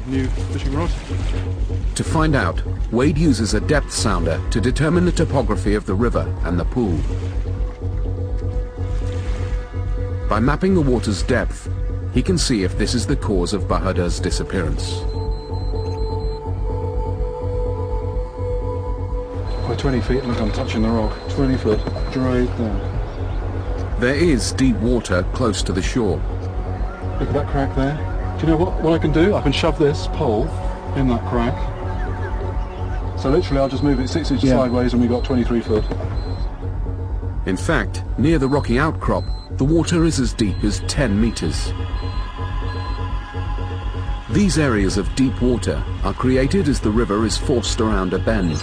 new fishing rod. To find out, Wade uses a depth sounder to determine the topography of the river and the pool. By mapping the water's depth, he can see if this is the cause of Bahadur's disappearance. By 20 feet, look, I'm touching the rock. 20 foot, right there. There is deep water close to the shore. Look at that crack there. Do you know what I can do? I can shove this pole in that crack. So literally I'll just move it 6 inches sideways and we've got 23 foot. In fact, near the rocky outcrop, the water is as deep as 10 meters. These areas of deep water are created as the river is forced around a bend.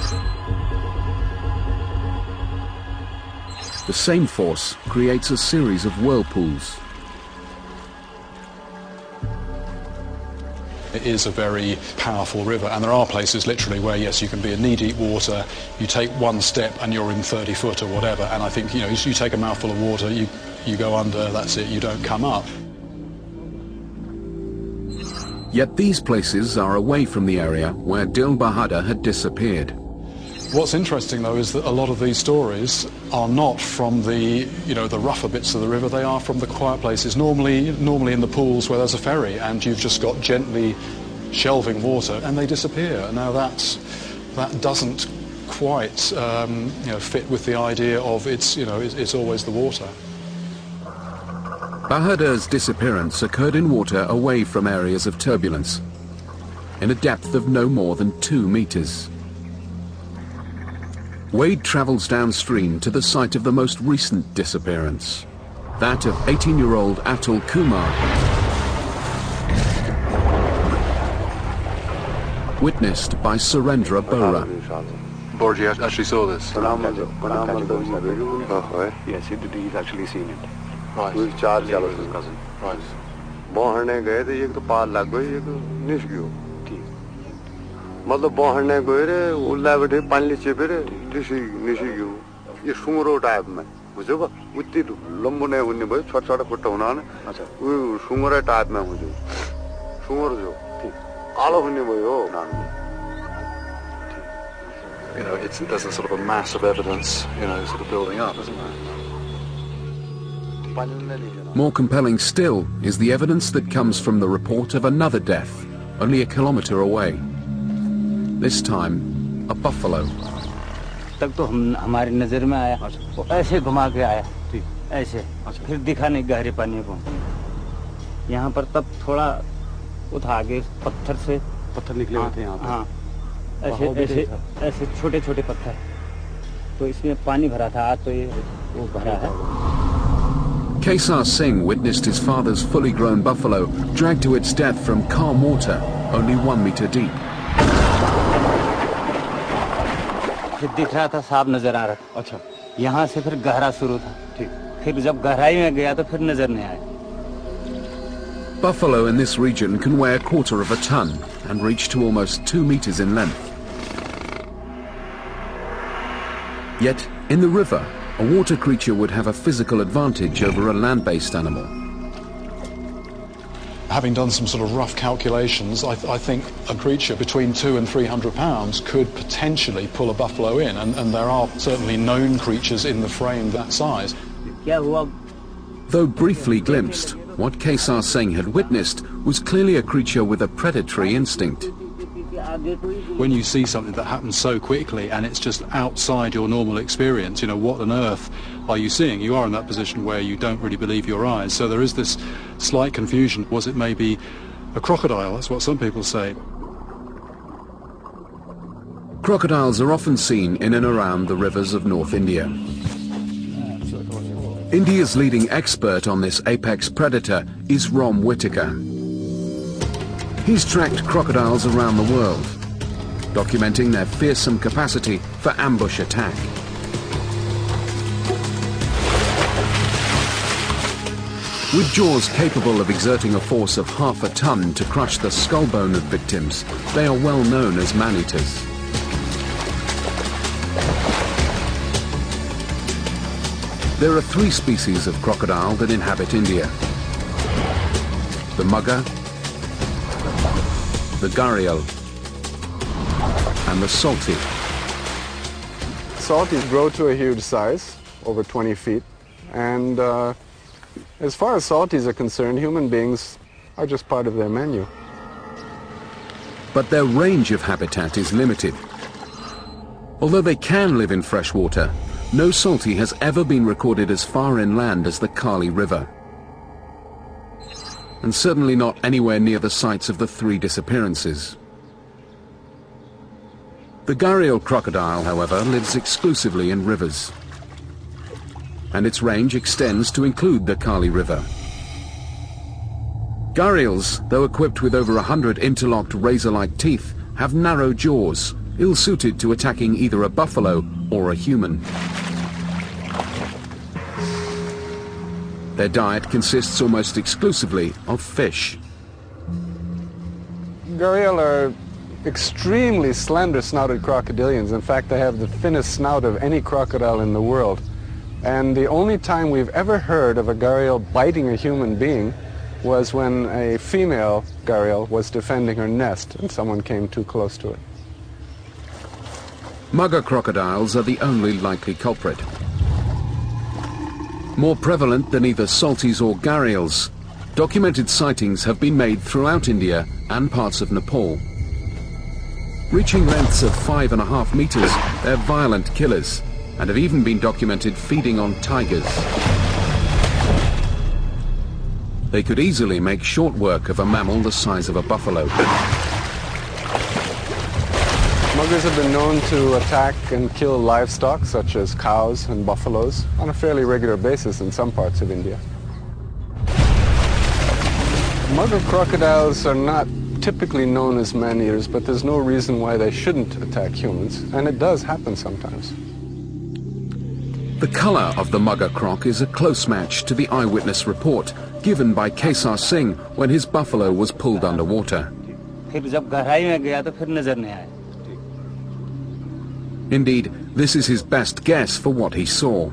The same force creates a series of whirlpools. It is a very powerful river, and there are places literally where, yes, you can be in knee-deep water, you take one step and you're in 30 foot or whatever, and I think, you know, you take a mouthful of water, you go under, that's it, you don't come up. Yet these places are away from the area where Dil Bahadur had disappeared. What's interesting, though, is that a lot of these stories are not from the, you know, the rougher bits of the river. They are from the quiet places, normally in the pools where there's a ferry and you've just got gently shelving water, and they disappear. Now that doesn't quite, you know, fit with the idea of it's always the water. Bahadur's disappearance occurred in water away from areas of turbulence, in a depth of no more than 2 meters. Wade travels downstream to the site of the most recent disappearance, that of 18-year-old Atul Kumar, witnessed by Surendra Bora. Borji actually saw this. Yes, he's actually seen it. Right. We've charged his cousin. Right. मतलब बहने गए रे उल्ला बैठे पानी चेपे रे निशी गयो ये सुंगरो type में बुझ्यो बा उति लम्बो नै हुने भयो छोटा छोटा खुट्टा हुना न अच्छा उ सुंगरो टाइप में हो जो सुंगरो जो ठीक कालो हुने भयो नानु. You know, there's a sort of a mass of evidence, you know, sort of building up, isn't there? More compelling still is the evidence that comes from the report of another death, only a kilometer away. This time, a buffalo. तक तो हमारी नजर में आया, ऐसे घुमा के आया, ऐसे, फिर दिखा नहीं गहरे पानी को. यहाँ पर तब थोड़ा उठा आगे पत्थर से पत्थर निकले हुए थे यहाँ पे. हाँ, ऐसे छोटे-छोटे पत्थर. तो इसमें पानी भरा था, आज तो ये वो भरा है. Kesar Singh witnessed his father's fully grown buffalo dragged to its death from calm water, only 1 meter deep. फिर दिख रहा था, साफ नजर आ रहा था. अच्छा. यहाँ से फिर गहरा शुरू था. ठीक. फिर जब गहराई में गया तो फिर नजर नहीं आया. Buffalo in this region can weigh 1/4 of a ton and reach to almost 2 meters in length. Yet, in the river, a water creature would have a physical advantage over a land-based animal. Having done some sort of rough calculations, I think a creature between 200 and 300 pounds could potentially pull a buffalo in, and there are certainly known creatures in the frame that size. Though briefly glimpsed, what Kesar Singh had witnessed was clearly a creature with a predatory instinct. When you see something that happens so quickly and it's just outside your normal experience, you know, what on earth are you seeing? You are in that position where you don't really believe your eyes. So there is this slight confusion. Was it maybe a crocodile? That's what some people say. Crocodiles are often seen in and around the rivers of North India. India's leading expert on this apex predator is Rom Whittaker. He's tracked crocodiles around the world, documenting their fearsome capacity for ambush attack. With jaws capable of exerting a force of half a ton to crush the skull bone of victims, they are well known as man-eaters. There are 3 species of crocodile that inhabit India: the mugger, the gharial and the salty. Salties grow to a huge size, over 20 feet, and as far as salties are concerned, human beings are just part of their menu. But their range of habitat is limited. Although they can live in fresh water, no salty has ever been recorded as far inland as the Kali River. And certainly not anywhere near the sites of the 3 disappearances. The gharial crocodile, however, lives exclusively in rivers. And its range extends to include the Kali River. Gharials, though equipped with over 100 interlocked razor-like teeth, have narrow jaws, ill-suited to attacking either a buffalo or a human. Their diet consists almost exclusively of fish. Gharial are extremely slender-snouted crocodilians. In fact, they have the thinnest snout of any crocodile in the world. And the only time we've ever heard of a gharial biting a human being was when a female gharial was defending her nest and someone came too close to it. Mugger crocodiles are the only likely culprit. More prevalent than either salties or gharials, documented sightings have been made throughout India and parts of Nepal. Reaching lengths of 5.5 meters, they're violent killers and have even been documented feeding on tigers. They could easily make short work of a mammal the size of a buffalo. Muggers have been known to attack and kill livestock such as cows and buffaloes on a fairly regular basis in some parts of India. Mugger crocodiles are not typically known as man-eaters, but there's no reason why they shouldn't attack humans, and it does happen sometimes. The color of the mugger croc is a close match to the eyewitness report given by Kesar Singh when his buffalo was pulled underwater. Indeed, this is his best guess for what he saw.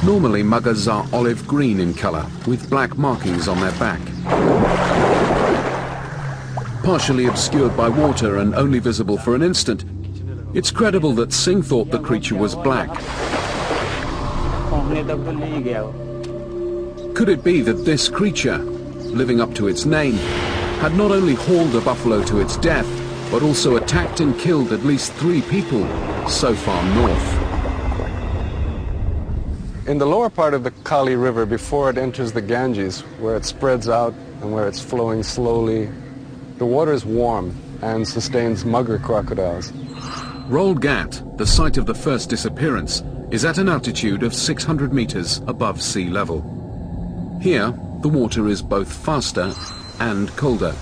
Normally, muggers are olive green in color, with black markings on their back. Partially obscured by water and only visible for an instant, it's credible that Singh thought the creature was black. Could it be that this creature, living up to its name, had not only hauled a buffalo to its death, but also attacked and killed at least 3 people so far north? In the lower part of the Kali River, before it enters the Ganges, where it spreads out and where it's flowing slowly, the water is warm and sustains mugger crocodiles. Rol Ghat, the site of the first disappearance, is at an altitude of 600 meters above sea level. Here, the water is both faster and colder.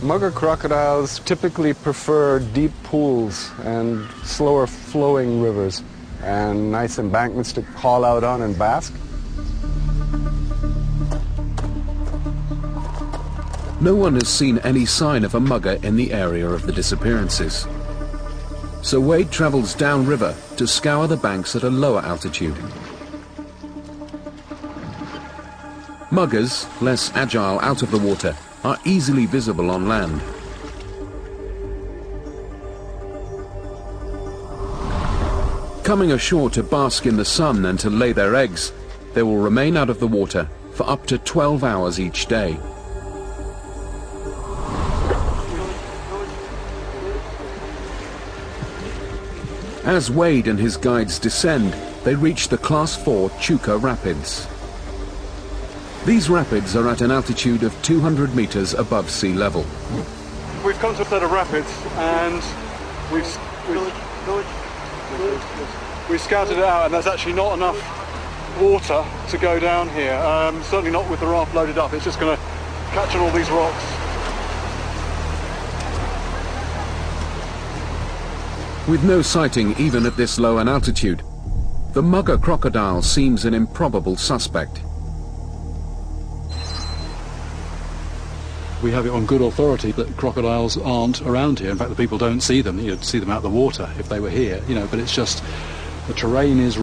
Mugger crocodiles typically prefer deep pools and slower flowing rivers and nice embankments to haul out on and bask. No one has seen any sign of a mugger in the area of the disappearances. So Wade travels downriver to scour the banks at a lower altitude. Muggers, less agile out of the water, are easily visible on land. Coming ashore to bask in the sun and to lay their eggs, they will remain out of the water for up to 12 hours each day. As Wade and his guides descend, they reach the Class 4 Chuka Rapids. These rapids are at an altitude of 200 meters above sea level. We've come to a set of rapids and we've scouted it out, and there's actually not enough water to go down here. Certainly not with the raft loaded up. It's just going to catch on all these rocks. With no sighting even at this low an altitude, the mugger crocodile seems an improbable suspect. We have it on good authority that crocodiles aren't around here. In fact, the people don't see them. You'd see them out of the water if they were here, but it's just the terrain is